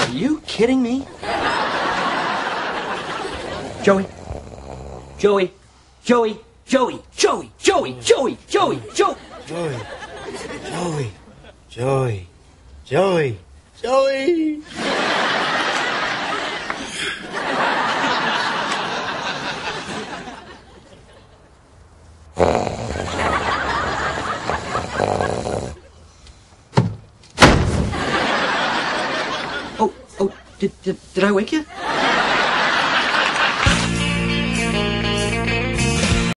Are you kidding me? Joey. Joey. Joey. Joey. Joey. Joey. Joey. Joey. Joey. Joey. Joey. Joey. Joey. Joey. Oh, did I wake you?